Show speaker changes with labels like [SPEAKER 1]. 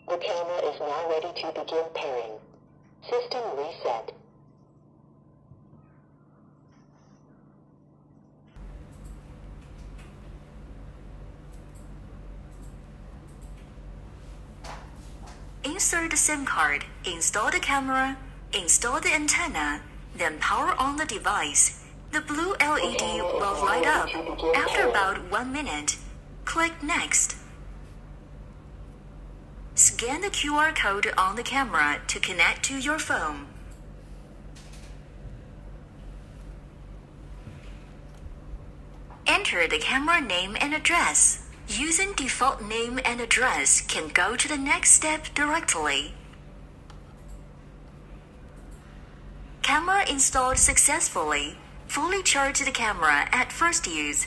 [SPEAKER 1] The camera is now ready to begin pairing. System reset.
[SPEAKER 2] Insert the SIM card, install the camera, install the antenna, then power on the device. The blue LED will light up. After about 1 minute, click Next. Scan the QR code on the camera to connect to your phone. Enter the camera name and address. Using default name and address can go to the next step directly. Camera installed successfully. Fully charge the camera at first use.